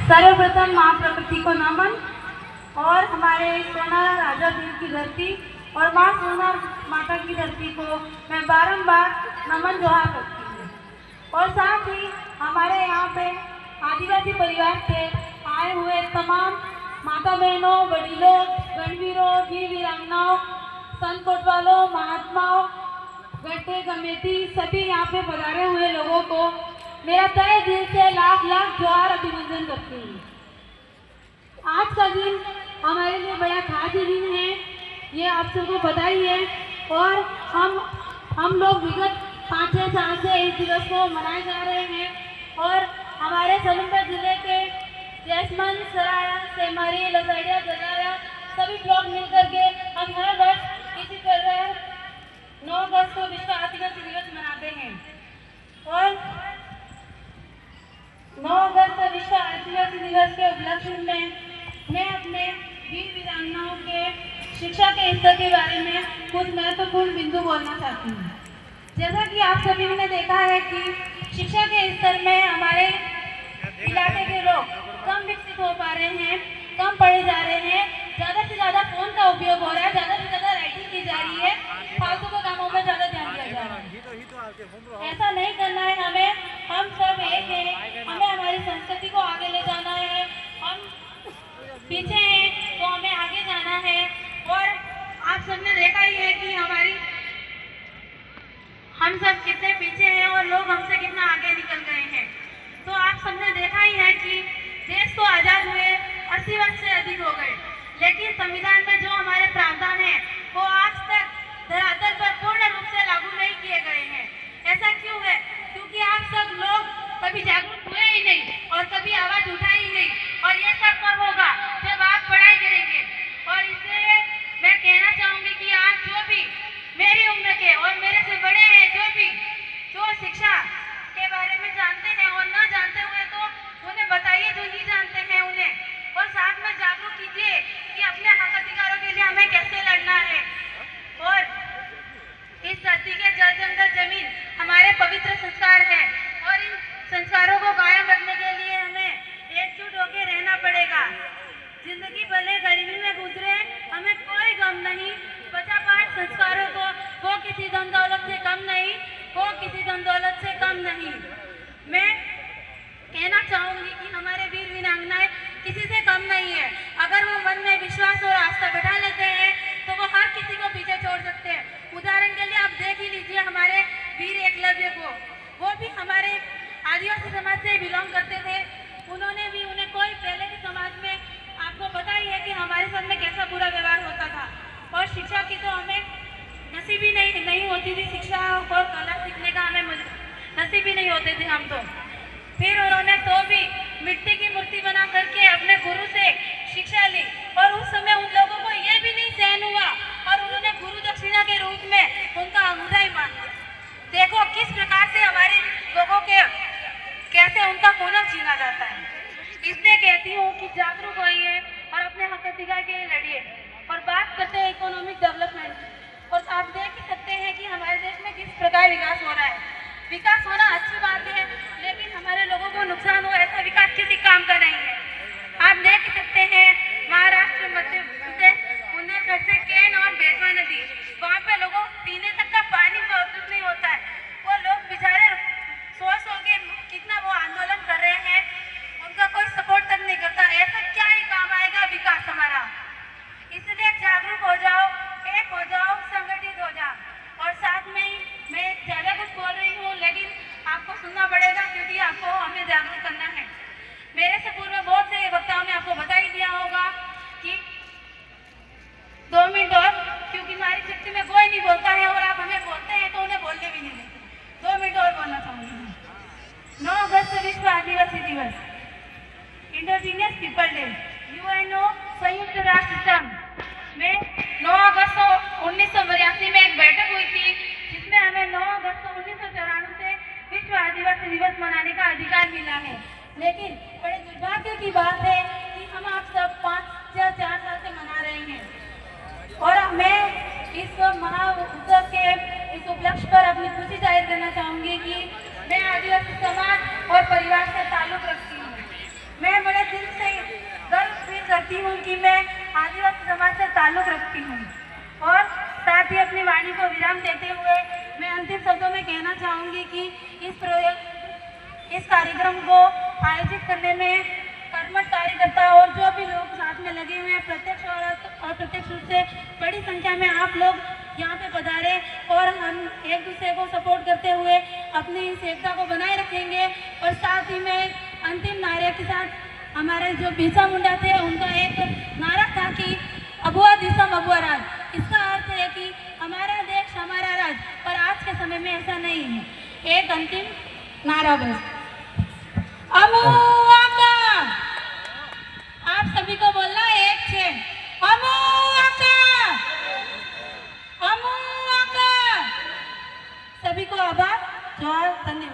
सर्वप्रथम माँ प्रकृति को नमन और हमारे सोनारा राजा देव की धरती और माँ सोनार माता की धरती को मैं बारंबार नमन जोहार करती हूँ। और साथ ही हमारे यहाँ पे आदिवासी परिवार से आए हुए तमाम माता बहनों, वडीलों, गणवीरों, वीर वीरांगनाओं, संत कोटवालों, महात्माओं, गट्टे कमेटी सभी यहाँ पे पधारे हुए लोगों को मेरा तहे दिल से लाख लाख जोहार अभिनंदन करती हूँ। आज का दिन हमारे लिए बड़ा खास दिन है, ये आप सबको पता ही है। और हम लोग विगत 5-6 साल से इस दिवस को मनाए जा रहे हैं। और हमारे सोनभद्र जिले के जैसमंद, सराया, सेमारी, लसाड़िया, जलारा सभी ब्लॉक मिलकर के हम हर वर्ष इसी तरह 9 अगस्त को विश्व आदिवासी दिवस मनाते हैं। और 9 अगस्त विश्व आदिवासी दिवस के उपलक्ष्य में मैं अपने वीर वीरांगनाओं के शिक्षा के स्तर के बारे में कुछ महत्वपूर्ण बिंदु बोलना चाहती हूँ। जैसा कि आप सभी ने देखा है कि शिक्षा के स्तर में हमारे इलाके के लोग कम विकसित हो पा रहे हैं, कम पढ़े जा रहे हैं, ज़्यादा से ज़्यादा फोन का उपयोग हो रहा है, ज़्यादा से ज़्यादा राइटिंग की जा रही है, फालतू के कामों में ज़्यादा ध्यान दिया जा रहा है। ऐसा नहीं करना है हमें। हम सब एक हैं, हमें हमारी संस्कृति को आगे ले जाना है। हम पीछे हैं तो हमें आगे जाना है। और आप सबने देखा ही है कि हम सब कितने पीछे हैं और लोग हमसे कितना आगे निकल गए हैं। तो आप सबने देखा ही है कि देश को आज़ाद हुए 80 वर्ष से अधिक हो गए, लेकिन संविधान में जो हमारे प्रावधान है वो आज तक धरातल पर पूर्ण रूप से लागू नहीं किए गए हैं। ऐसा क्यों है? क्योंकि आप सब लोग कभी जागरूक हुए ही नहीं और कभी आवाज उठाई ही नहीं। और ये सब कब होगा? जब आप पढ़ाई करेंगे। और इसलिए मैं कहना चाहूंगी कि आज जो भी मेरी उम्र के और मेरे से बड़े हैं, जो शिक्षा के बारे में जानते हैं और न जानते हुए तो उन्हें बताइए, जो नहीं जानते हैं उन्हें। और साथ में जागरूक कीजिए कि अपने हक अधिकारों के लिए हमें कैसे लड़ना है। और इस धरती के जल जंगल जमीन हमारे पवित्र संस्कार हैं और इन संस्कारों को कायम रखने के लिए हमें एकजुट होकर रहना पड़ेगा। जिंदगी भले गरीबी में गुजरे, हमें कोई गम नहीं। बचा पाठ संस्कारों को वो किसी धन दौलत से कम नहीं, वो किसी धन दौलत से कम नहीं। मैं कहना चाहूंगी कि हमारे वीर वीरांगनाएं किसी से कम नहीं है। अगर वो मन में विश्वास और आस्था बैठा लेते हैं तो वो हर किसी को पीछे छोड़ सकते हैं। उदाहरण के लिए आप देख ही लीजिए हमारे वीर एकलव्य को, वो भी हमारे आदिवासी समाज से बिलोंग करते थे। उन्हें कोई पहले के समाज में आपको पता ही है कि हमारे साथ में कैसा बुरा व्यवहार होता था। और शिक्षा की तो हमें नसीब ही नहीं होती थी। शिक्षा और कला सीखने का हमें नसीब ही नहीं होते थे हम तो। फिर उन्होंने तो भी मिट्टी की मूर्ति बना करके अपने गुरु से शिक्षा ली और उस समय उन लोगों को यह भी नहीं सहन हुआ और उन्होंने गुरु दक्षिणा के रूप में उनका अंगूठा ही मांग लिया। देखो किस प्रकार से हमारे लोगों के कैसे उनका हुनर छीना जाता है। इसलिए कहती हूँ कि जागरूक होइए और अपने हक अधिकार के लिए लड़िए। और बात करते हैं इकोनॉमिक डेवलपमेंट की। और आप देख ही सकते हैं कि हमारे देश में किस प्रकार विकास हो रहा है। विकास होना अच्छी बात है, लेकिन हमारे लोगों को नुकसान हो ऐसा विकास किसी काम का नहीं है। आप देख ही सकते हैं महाराष्ट्र, मध्य प्रदेश, बुंदेलखंड से केन और बेतवा नदी, वहाँ पे लोगों पीने तक का पानी मौजूद नहीं होता है। वो लोग बेचारे सो के कितना वो आंदोलन कर रहे हैं, उनका कोई सपोर्ट तक नहीं करता। ऐसा क्या ही काम आएगा विकास हमारा। इसलिए जागरूक हो जाओ, एक हो जाओ, संगठित हो जाओ। और साथ में ही मैं ज़्यादा कुछ बोल रही हूँ, लेकिन आपको सुनना पड़ेगा क्योंकि आपको हमें जागरूक करना है। मेरे से पूर्व बहुत से वक्ताओं ने आपको बता ही दिया होगा कि 2 मिनट और, क्योंकि हमारी शक्ति में कोई नहीं बोलता है और आप हमें बोलते हैं तो उन्हें बोलने भी नहीं देते। 2 मिनट और बोलना चाहूँगी। 9 अगस्त विश्व आदिवासी दिवस, इंडिजिनियस पीपल डे, यूएनओ संयुक्त राष्ट्र संघ में 9 अगस्त 1982 में एक बैठक हुई थी जिसमें हमें 9 अगस्त 1994 से विश्व आदिवासी दिवस मनाने का अधिकार मिला है। लेकिन बड़े दुर्भाग्य की बात है कि हम आप सब 5 या 4 साल से मना रहे हैं। और मैं इस महा उत्सव के इस उपलक्ष्य पर अपनी खुशी जाहिर करना चाहूँगी कि मैं आदिवासी समाज और परिवार से ताल्लुक रखती हूँ। मैं बड़े दिल चाहती हूँ कि मैं आदिवासी समाज से ताल्लुक़ रखती हूँ और साथ ही अपनी वाणी को विराम देते हुए मैं अंतिम शब्दों में कहना चाहूँगी कि इस कार्यक्रम को आयोजित करने में कर्मठ कार्यकर्ता और जो भी लोग साथ में लगे हुए हैं, प्रत्यक्ष और अप्रत्यक्ष रूप से बड़ी संख्या में आप लोग यहाँ पे पधारे और हम एक दूसरे को सपोर्ट करते हुए अपनी इस एकता को बनाए रखेंगे। और साथ ही में अंतिम नारे के साथ हमारे जो बिरसा मुंडा थे उनका एक नारा था कि अबुआ दिसम अबुआ राज। इसका अर्थ है कि हमारा देश हमारा राज, पर आज के समय में ऐसा नहीं है। एक अंतिम नारा बस, अमुआ का, आप सभी को बोलना एक छे, अमुआ का, अमुआ का। सभी को आभार, जोहार, धन्यवाद।